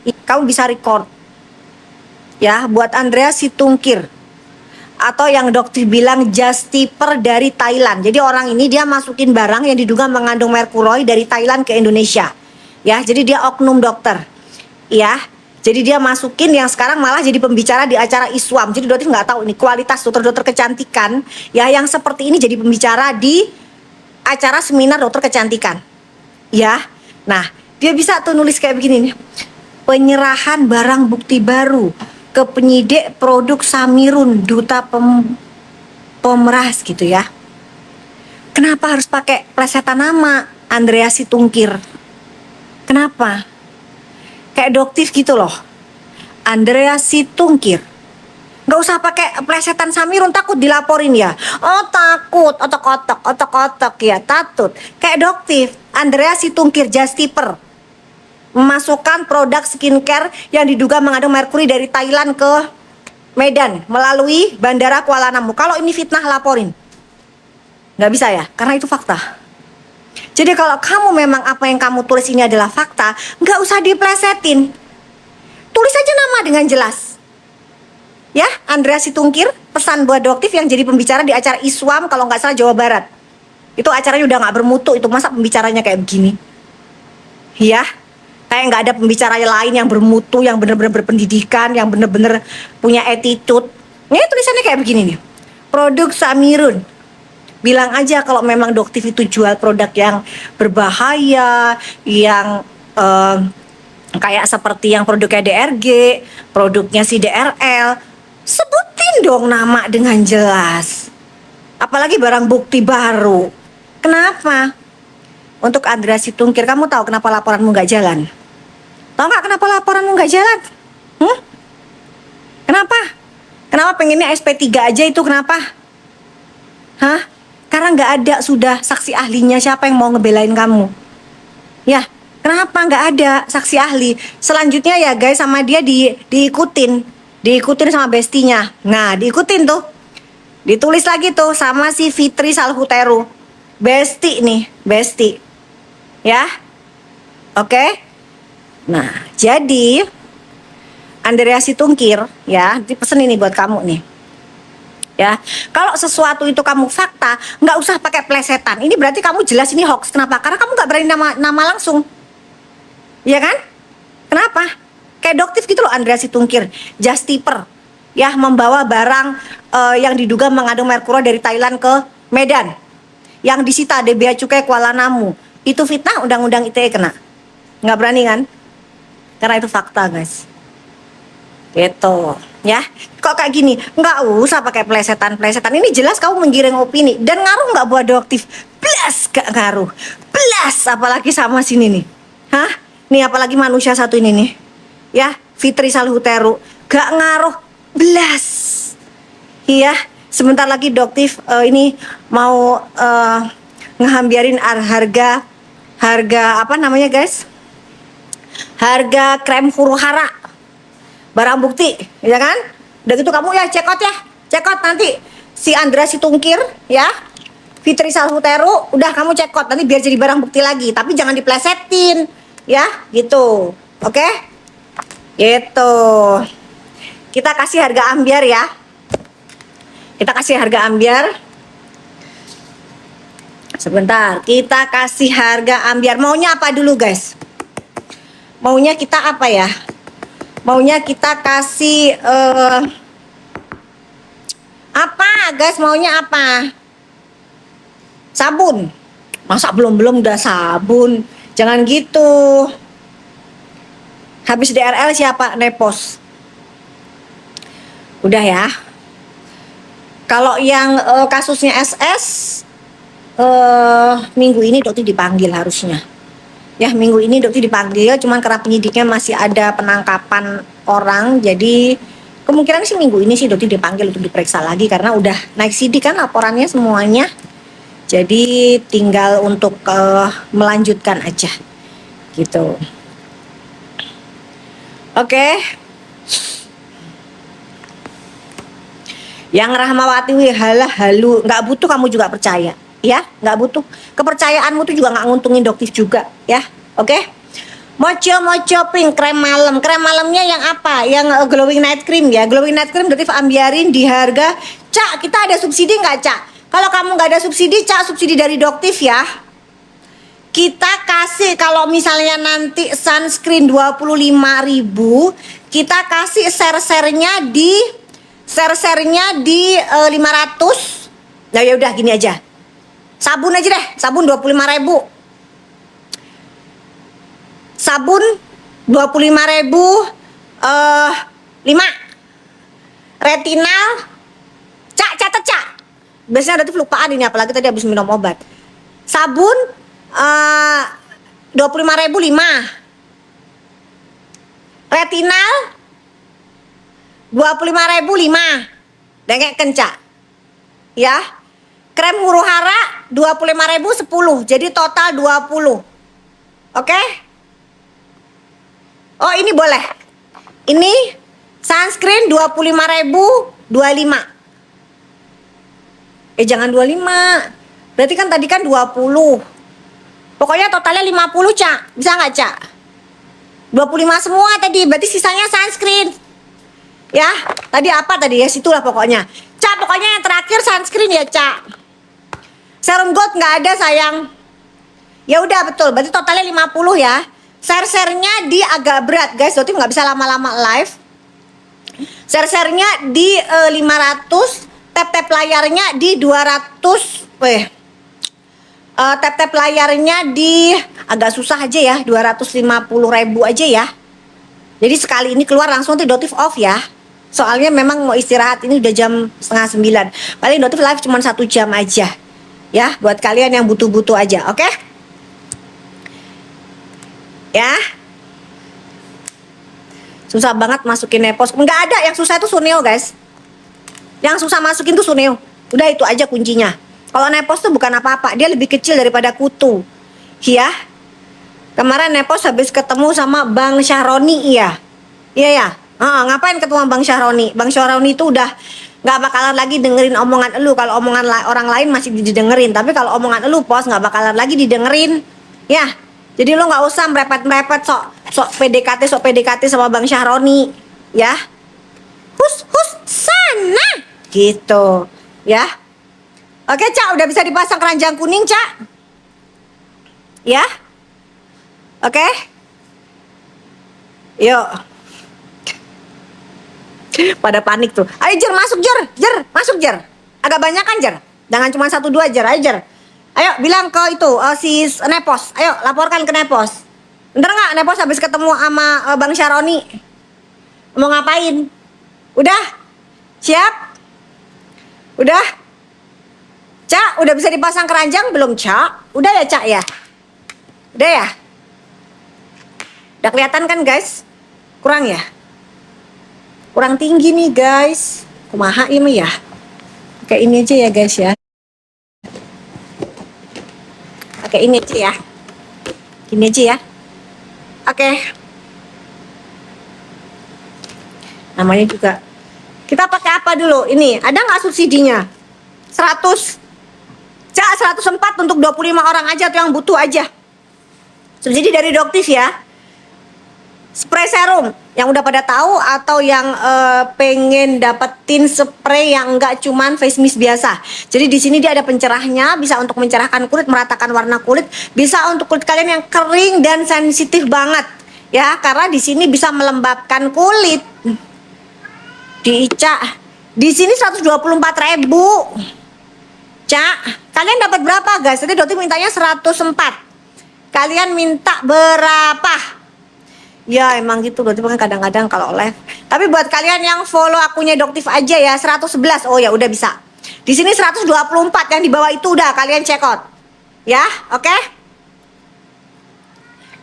Kamu bisa record ya, buat Andrea Situngkir, atau yang dokter bilang Justiper dari Thailand. Jadi orang ini dia masukin barang yang diduga mengandung merkuri dari Thailand ke Indonesia. Ya, jadi dia oknum dokter. Ya, jadi dia masukin yang sekarang malah jadi pembicara di acara ISWAM. Jadi dokter nggak tahu ini kualitas dokter-dokter kecantikan ya yang seperti ini jadi pembicara di acara seminar dokter kecantikan. Ya, nah dia bisa tuh nulis kayak begini nih. Penyerahan barang bukti baru ke penyidik produk Samirun, duta pemeras gitu ya. Kenapa harus pakai plesetan nama Andrea Situngkir? Kenapa? Kayak doktif gitu loh. Andrea Situngkir. Nggak usah pakai plesetan Samirun, takut dilaporin ya. Oh takut, otak-otak ya, takut. Kayak doktif, Andrea Situngkir Justiper memasukkan produk skincare yang diduga mengandung merkuri dari Thailand ke Medan melalui Bandara Kuala Namu. Kalau ini fitnah, laporin. Nggak bisa ya, karena itu fakta. Jadi kalau kamu memang apa yang kamu tulis ini adalah fakta, nggak usah diplesetin. Tulis aja nama dengan jelas. Ya, Andrea Situngkir, pesan buat doktif yang jadi pembicara di acara ISWAM kalau nggak salah Jawa Barat. Itu acaranya udah nggak bermutu, itu masa pembicaranya kayak begini. Ya, kayak nggak ada pembicara lain yang bermutu, yang bener-bener berpendidikan, yang bener-bener punya attitude. Ini tulisannya kayak begini nih. Produk Samirun. Bilang aja kalau memang doktif itu jual produk yang berbahaya, yang kayak seperti yang produknya DRG, produknya si DRL. Sebutin dong nama dengan jelas. Apalagi barang bukti baru. Kenapa? Untuk Andrea Situngkir, kamu tahu kenapa laporanmu nggak jalan? Tahu nggak kenapa laporanmu nggak jalan? Kenapa? Kenapa pengennya SP3 aja itu kenapa? Hah? Karena nggak ada sudah saksi ahlinya, siapa yang mau ngebelain kamu? Ya, kenapa nggak ada saksi ahli? Selanjutnya ya guys, sama dia diikutin sama bestinya. Nah, diikutin tuh. Ditulis lagi tuh sama si Fitri Salhuteru. Besti nih, besti. Ya. Oke. Nah, jadi Andrea Situngkir ya, dipesen ini buat kamu nih. Ya, kalau sesuatu itu kamu fakta, nggak usah pakai plesetan. Ini berarti kamu jelas ini hoax. Kenapa? Karena kamu nggak berani nama langsung. Iya kan? Kenapa? Kayak doktif gitu loh Andrea Situngkir, Justiper. Ya, membawa barang yang diduga mengandung merkuri dari Thailand ke Medan. Yang disita di Bea Cukai Kuala Namu. Itu fitnah, undang-undang ITE kena. Nggak berani kan? Karena itu fakta guys. Gitu ya. Kok kayak gini? Nggak usah pakai plesetan. Ini jelas kamu menggiring opini. Dan ngaruh nggak buat doktif? Blas gak ngaruh. Blas, apalagi sama sini nih. Hah? Nih apalagi manusia satu ini nih. Ya, Fitri Salhuteru. Gak ngaruh. Blas. Iya. Sebentar lagi doktif ini mau ngehambiarin harga apa namanya guys? Harga krem huru hara. Barang bukti, ya kan? Udah gitu kamu ya cek out nanti si Andrea Situngkir ya, Fitri Salhuteru, udah kamu cek out nanti biar jadi barang bukti lagi, tapi jangan diplesetin, ya, gitu, oke? Gitu. Kita kasih harga ambiar ya. Kita kasih harga ambiar. Sebentar, kita kasih harga ambiar. Maunya apa dulu guys? Maunya kita apa ya? Maunya kita kasih apa guys, maunya apa? Sabun. Masa belum udah sabun? Jangan gitu. Habis DRL siapa? Nepos. Udah ya. Kalau yang kasusnya SS minggu ini dokter dipanggil harusnya. Ya, minggu ini dokter dipanggil, cuman karena penyidiknya masih ada penangkapan orang, jadi kemungkinan sih minggu ini sih dokter dipanggil untuk diperiksa lagi karena udah naik sidik kan laporannya semuanya. Jadi tinggal untuk melanjutkan aja gitu. Oke. Yang Rahmawati halu, nggak butuh kamu juga percaya. Ya, nggak butuh. Kepercayaanmu tuh juga nggak nguntungin doktif juga, ya. Oke. Mocho pink krem malam. Krem malamnya yang apa? Yang glowing night cream ya. Glowing night cream Dotif ambiarin di harga. Cak, kita ada subsidi nggak, Cak? Kalau kamu nggak ada subsidi, Cak, subsidi dari Doktif ya. Kita kasih kalau misalnya nanti sunscreen 25.000, kita kasih share-nya di 500. Nah ya udah gini aja. Sabun aja deh, sabun 25.000. Sabun 25.000, 5. Retinal, Cak, catet, Cak. Biasanya ada tuh lupaan ini, apalagi tadi habis minum obat. Sabun 25.000, 5. Retinal 25.000, 5. Dengek kencak. Ya. Krem huru hara 25.000, 10. Jadi total 20. Oke? Oh, ini boleh. Ini sunscreen 25.000, 25. Jangan 25. Berarti kan tadi kan 20. Pokoknya totalnya 50, Cak. Bisa nggak, Cak? 25 semua tadi. Berarti sisanya sunscreen. Ya, tadi apa tadi ya? Situlah pokoknya. Cak, pokoknya yang terakhir sunscreen ya, Cak. Serum gold nggak ada, sayang. Ya udah, betul. Berarti totalnya 50 ya. Share-nya di agak berat, guys. Dotif nggak bisa lama-lama live. Share-nya di 500. Tap-tap layarnya di 200. Tap-tap layarnya di agak susah aja ya, 250.000 aja ya. Jadi sekali ini keluar langsung nanti Dotif off ya. Soalnya memang mau istirahat, ini udah jam 8:30. Paling Dotif live cuma 1 jam aja. Ya, buat kalian yang butuh-butuh aja, oke? Ya. Susah banget masukin nepos. Enggak ada, yang susah itu Suneo, guys. Yang susah masukin tuh Suneo. Udah itu aja kuncinya. Kalau nepos tuh bukan apa-apa, dia lebih kecil daripada kutu. Ya. Kemarin nepos habis ketemu sama Bang Syahroni, iya. Iya ya. Ngapain ketemu sama Bang Syahroni? Bang Syahroni itu udah nggak bakalan lagi dengerin omongan elu. Kalau omongan orang lain masih didengerin, tapi kalau omongan elu pos nggak bakalan lagi didengerin. Ya. Jadi lo nggak usah merepet-merepet sok PDKT sama Bang Syahroni, ya. Hus sana gitu, ya. Oke, Cak, udah bisa dipasang keranjang kuning, Cak. Ya. Oke. Yuk. Pada panik tuh. Ayo Jer, masuk Jer, masuk Jer. Agak banyak kan Jer? Jangan cuma 1-2 Jer, ayo Jer. Ayo bilang ke itu si Nepos. Ayo laporkan ke Nepos. Bentar nggak Nepos habis ketemu sama Bang Syahroni. Mau ngapain? Udah? Siap? Udah? Cak, udah bisa dipasang keranjang belum, Cak? Udah ya, Cak ya? Udah ya? Udah kelihatan kan, guys? Kurang ya? Kurang tinggi nih, guys. Kumaha ini ya? Kayak ini aja ya, guys ya. Oke, ini aja ya. Gini aja ya. Oke. Namanya juga. Kita pakai apa dulu? Ini, ada nggak subsidinya? 100. Cak, 104 untuk 25 orang aja tuh yang butuh aja. Subsidi dari Doktif ya. Spray serum yang udah pada tahu atau yang pengen dapetin spray yang enggak cuman face mist biasa. Jadi di sini dia ada pencerahnya, bisa untuk mencerahkan kulit, meratakan warna kulit, bisa untuk kulit kalian yang kering dan sensitif banget. Ya, karena di sini bisa melembabkan kulit. Di Ica, di sini 124.000. Cak, kalian dapat berapa, guys? Tadi Doti mintanya 104. Kalian minta berapa? Ya emang gitu, berarti kadang-kadang kalau live. Tapi buat kalian yang follow akunnya Doktif aja ya 111. Oh ya udah bisa. Di sini 124, yang di bawah itu udah kalian check out. Ya, oke?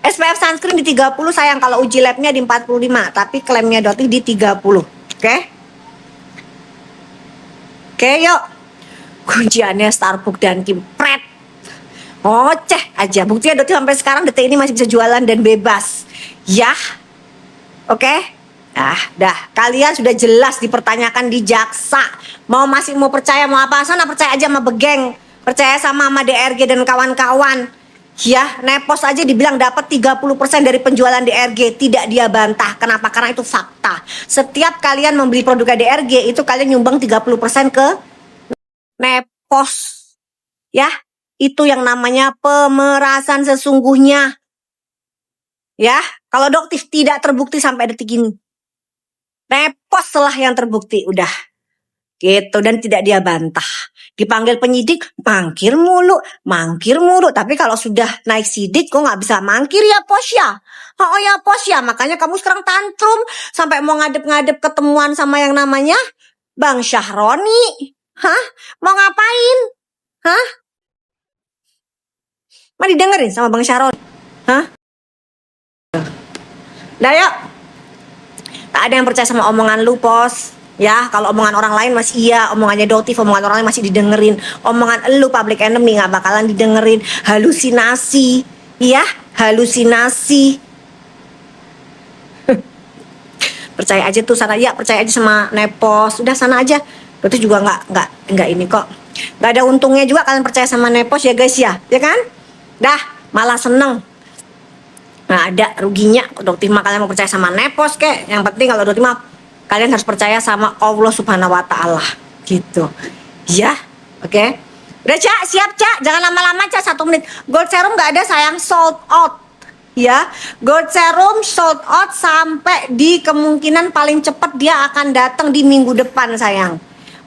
SPF sunscreen di 30 sayang, kalau uji labnya di 45, tapi klaimnya Doktif di 30. Oke? Oke, yuk. Kunciannya Starbook dan Kimpret. Oceh aja. Buktinya Doktif sampai sekarang detik ini masih bisa jualan dan bebas. Ya, oke. Nah, dah. Kalian sudah jelas dipertanyakan di jaksa. Masih mau percaya mau apa? Sana percaya aja sama Begeng. Percaya sama DRG dan kawan-kawan. Ya, Nepos aja dibilang dapat 30% dari penjualan DRG, tidak dia bantah. Kenapa? Karena itu fakta. Setiap kalian membeli produk DRG, itu kalian nyumbang 30% ke Nepos. Ya, itu yang namanya pemerasan sesungguhnya. Ya, kalau Doktif tidak terbukti sampai detik ini. Nepos lah yang terbukti, udah. Gitu, dan tidak dia bantah. Dipanggil penyidik, mangkir mulu. Tapi kalau sudah naik sidik, kok nggak bisa mangkir ya Pos ya? Oh ya Pos ya, makanya kamu sekarang tantrum. Sampai mau ngadep-ngadep ketemuan sama yang namanya Bang Syahroni. Hah? Mau ngapain? Hah? Mau didengerin sama Bang Syahroni? Hah? Nah yuk. Tak ada yang percaya sama omongan lu Pos. Ya, kalau omongan orang lain masih iya, omongannya Doktif, omongan orang lain masih didengerin. Omongan elu public enemy nggak bakalan didengerin. Halusinasi, ya, halusinasi. Percaya aja tuh sana, ya percaya aja sama Nepos. Udah sana aja. Berarti juga nggak ini kok. Nggak ada untungnya juga kalian percaya sama Nepos ya guys ya kan? Dah, malah seneng. Nah ada ruginya Doktif mah kalian mau percaya sama Nepos kek. Yang penting kalau Doktif mah kalian harus percaya sama Allah Subhanahu wa Ta'ala gitu ya. Oke. Udah Cak, siap Cak, jangan lama-lama Cak, 1 menit. Gold serum nggak ada sayang, sold out ya. Gold serum sold out sampai di kemungkinan paling cepat dia akan datang di minggu depan sayang.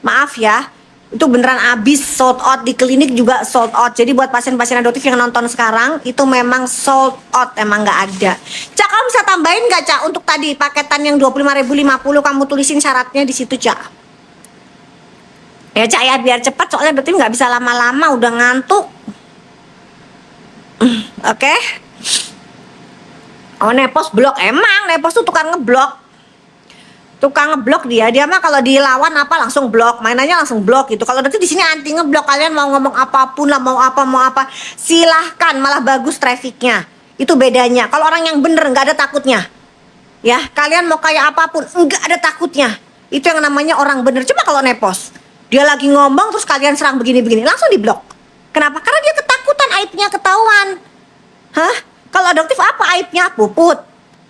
Maaf ya, itu beneran habis, sold out di klinik juga sold out. Jadi buat pasien-pasien adoptif yang nonton sekarang itu memang sold out, emang nggak ada. Cak, kamu bisa tambahin nggak Cak untuk tadi paketan yang 25.050, kamu tulisin syaratnya di situ Cak. Ya Cak ya, biar cepat soalnya berarti nggak bisa lama-lama, udah ngantuk. Oke. Oh Nepos blok, emang Nepos tuh tukang ngeblok. Tukang ngeblok dia mah kalau dilawan apa langsung blok, mainannya langsung blok gitu. Kalau nanti di sini anti ngeblok, kalian mau ngomong apapun lah, mau apa silahkan, malah bagus trafficnya. Itu bedanya. Kalau orang yang bener nggak ada takutnya, ya kalian mau kayak apapun nggak ada takutnya. Itu yang namanya orang bener. Coba kalau Nepos, dia lagi ngomong terus kalian serang begini-begini, langsung diblok. Kenapa? Karena dia ketakutan aibnya ketahuan. Hah? Kalau adoptif apa aibnya? Puput.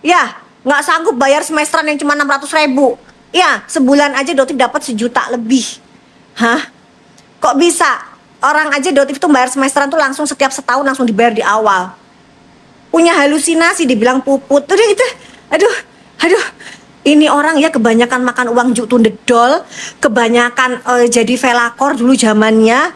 Ya, nggak sanggup bayar semesteran yang cuma 600.000. Ya, sebulan aja Dotif dapat 1 juta lebih. Hah? Kok bisa? Orang aja Dotif tuh bayar semesteran tuh langsung setiap setahun langsung dibayar di awal. Punya halusinasi dibilang puput. Udah itu. Aduh. Ini orang ya kebanyakan makan uang jutundedol, kebanyakan jadi velakor dulu zamannya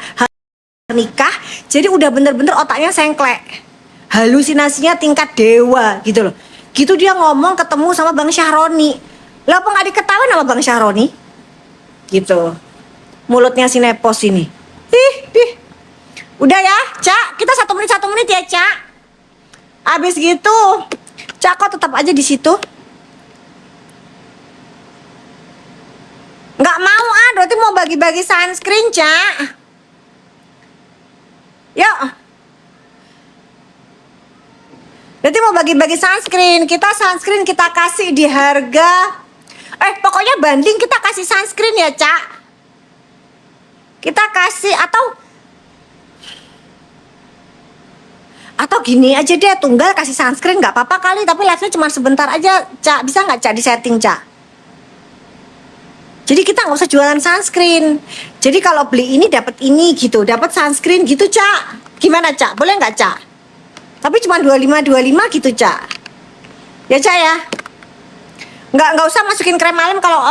nikah. Jadi udah bener-bener otaknya sengklek. Halusinasinya tingkat dewa gitu loh. Gitu dia ngomong ketemu sama Bang Syahroni. Lah apa gak diketahuin sama Bang Syahroni? Gitu. Mulutnya si Nepos ini. Udah ya, Cak. Kita 1 menit ya, Cak. Abis gitu, Cak kok tetap aja di situ. Nggak mau berarti mau bagi-bagi sunscreen, Cak. Yuk. Berarti mau bagi-bagi sunscreen. Sunscreen kita kasih di harga pokoknya banding kita kasih sunscreen ya Cak. Kita kasih atau gini aja deh, tunggal kasih sunscreen nggak apa-apa kali, tapi live-nya cuma sebentar aja Cak. Bisa nggak Cak di setting Cak? Jadi kita nggak usah jualan sunscreen. Jadi kalau beli ini dapat ini gitu, dapat sunscreen gitu Cak. Gimana Cak? Boleh nggak Cak? Tapi cuma 25 gitu Cak. Ya Cak ya. Nggak usah masukin krem malam kalau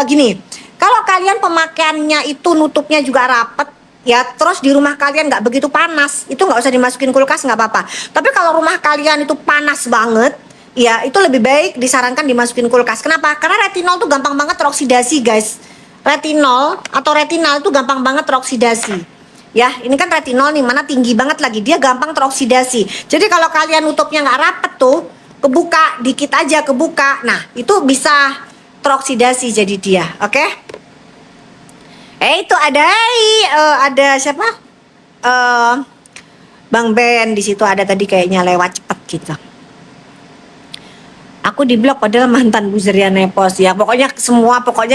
gini. Kalau kalian pemakaiannya itu nutupnya juga rapet ya, terus di rumah kalian nggak begitu panas, itu nggak usah dimasukin kulkas, nggak apa-apa. Tapi kalau rumah kalian itu panas banget, ya itu lebih baik disarankan dimasukin kulkas. Kenapa? Karena retinol tuh gampang banget teroksidasi guys. Retinol atau retinal itu gampang banget teroksidasi. Ya, ini kan retinol nih, mana tinggi banget lagi, dia gampang teroksidasi. Jadi kalau kalian nutupnya nggak rapet tuh, kebuka dikit aja kebuka, nah itu bisa teroksidasi jadi dia, oke? Itu ada siapa? Bang Ben di situ ada tadi kayaknya lewat cepet gitu. Aku diblok padahal mantan buzernya Nepos ya. Pokoknya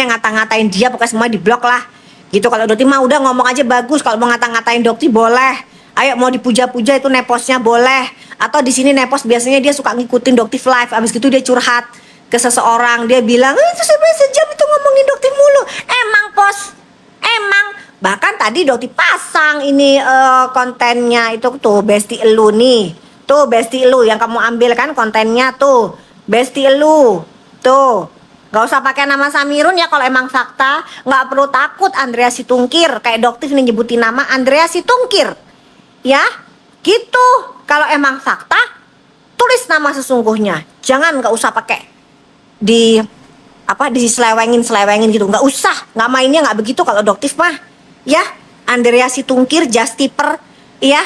yang ngata-ngatain dia pokoknya semua diblok lah. Gitu. Kalau Dokti mah udah ngomong aja bagus, kalau mau ngata-ngatain Dokti boleh. Ayo mau dipuja-puja itu neposnya boleh. Atau di sini nepos biasanya dia suka ngikutin Doktif Live. Abis gitu dia curhat ke seseorang. Dia bilang, itu sampai sejam itu ngomongin Doktif mulu. Emang pos, emang. Bahkan tadi Doktif pasang ini kontennya itu tuh Besti Elu nih. Tuh Besti Elu yang kamu ambil kan kontennya tuh. Besti Elu. Tuh. Gak usah pakai nama Samirun ya kalau emang fakta. Gak perlu takut Andrea Situngkir. Kayak Doktif nih nyebutin nama Andrea Situngkir. Ya, gitu. Kalau emang fakta, tulis nama sesungguhnya. Jangan gak usah pakai di diselewengin gitu. Gak usah. Gak mainnya gak begitu kalau Doktif mah. Ya, Andrea Situngkir, Justiper. Ya,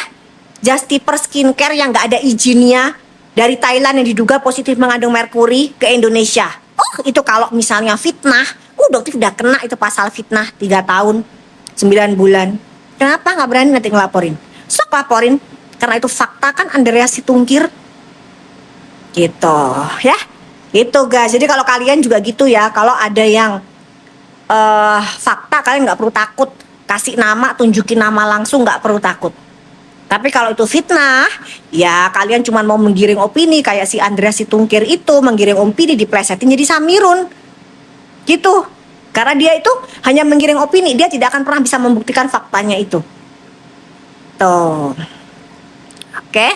Justiper skincare yang gak ada izinnya. Dari Thailand yang diduga positif mengandung merkuri ke Indonesia. Oh, itu kalau misalnya fitnah, Doktif udah kena itu pasal fitnah 3 tahun 9 bulan. Kenapa nggak berani nanti ngelaporin? Sok laporin, karena itu fakta kan Andrea Situngkir. Gitu, ya. Itu guys. Jadi kalau kalian juga gitu ya, kalau ada yang fakta kalian nggak perlu takut. Kasih nama, tunjukin nama langsung, nggak perlu takut. Tapi kalau itu fitnah, ya kalian cuma mau menggiring opini kayak si Andrea Situngkir itu menggiring opini diplesetin jadi Samirun. Gitu. Karena dia itu hanya menggiring opini, dia tidak akan pernah bisa membuktikan faktanya itu. Tuh. Oke.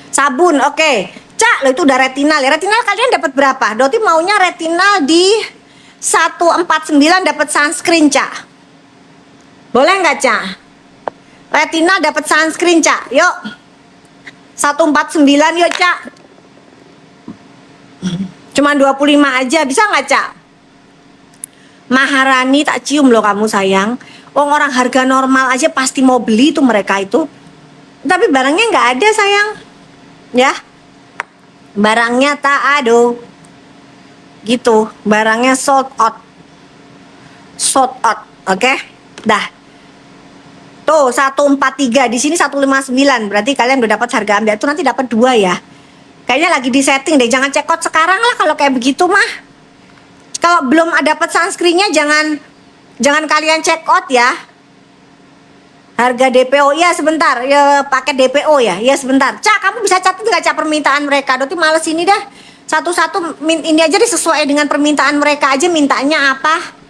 Sabun, oke. Cak, lo itu udah retinal ya. Retinal kalian dapat berapa? Doti maunya retinal di 149 dapat sunscreen, Cak. Boleh nggak, Cak? Retinal dapat sunscreen, Cak. Yuk. 149 yuk, Cak. Cuman 25 aja, bisa nggak, Cak? Maharani tak cium loh kamu sayang. Orang harga normal aja pasti mau beli tuh mereka itu. Tapi barangnya nggak ada sayang. Ya. Barangnya tak ada. Gitu. Barangnya sold out. Sold out. Oke. Dah. Tuh 143 di sini 159 berarti kalian udah dapat harga ambil itu nanti dapat 2 ya. Kayaknya lagi di setting deh, jangan check out sekarang lah kalau kayak begitu mah. Kalau belum dapat sunscreennya jangan kalian check out ya. Harga DPO ya sebentar ya pakai DPO ya. Ya sebentar. Cak kamu bisa catat nggak Cak permintaan mereka? Doti males ini dah. Satu-satu ini aja disesuaikan dengan permintaan mereka aja mintanya apa.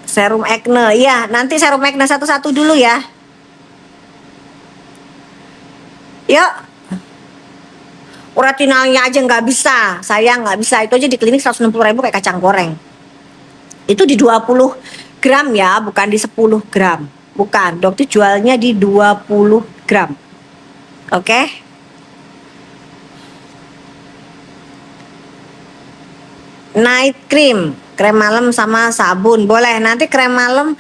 Serum acne, iya nanti serum acne satu-satu dulu ya. Yuk. Retinalnya aja nggak bisa, sayang nggak bisa. Itu aja di klinik 160.000 kayak kacang goreng. Itu di 20 gram ya, bukan di 10 gram. Bukan, dokter jualnya di 20 gram. Oke. Night cream, krem malam sama sabun boleh. Nanti krem malam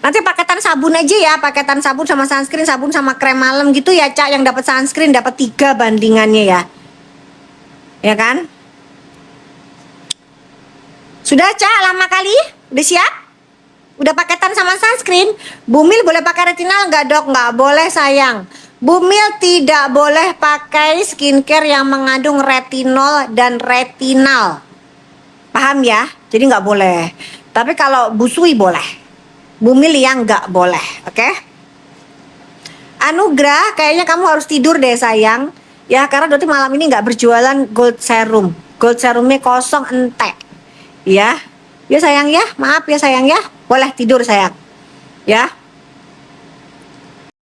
nanti paketan sabun aja ya, paketan sabun sama sunscreen, sabun sama krem malam gitu ya Cak. Yang dapat sunscreen dapat 3 bandingannya ya. Ya kan? Sudah Cak, lama kali? Udah siap? Udah paketan sama sunscreen? Bumil boleh pakai retinal nggak dok? Nggak boleh sayang. Bumil tidak boleh pakai skincare yang mengandung retinol dan retinal. Paham ya? Jadi nggak boleh. Tapi kalau busui boleh. Bumil yang nggak boleh. Oke? Anugrah, kayaknya kamu harus tidur deh sayang. Ya karena Doti malam ini nggak berjualan gold serum. Gold serumnya kosong entek. Ya. Ya sayang ya. Maaf ya sayang ya. Boleh tidur sayang. Ya.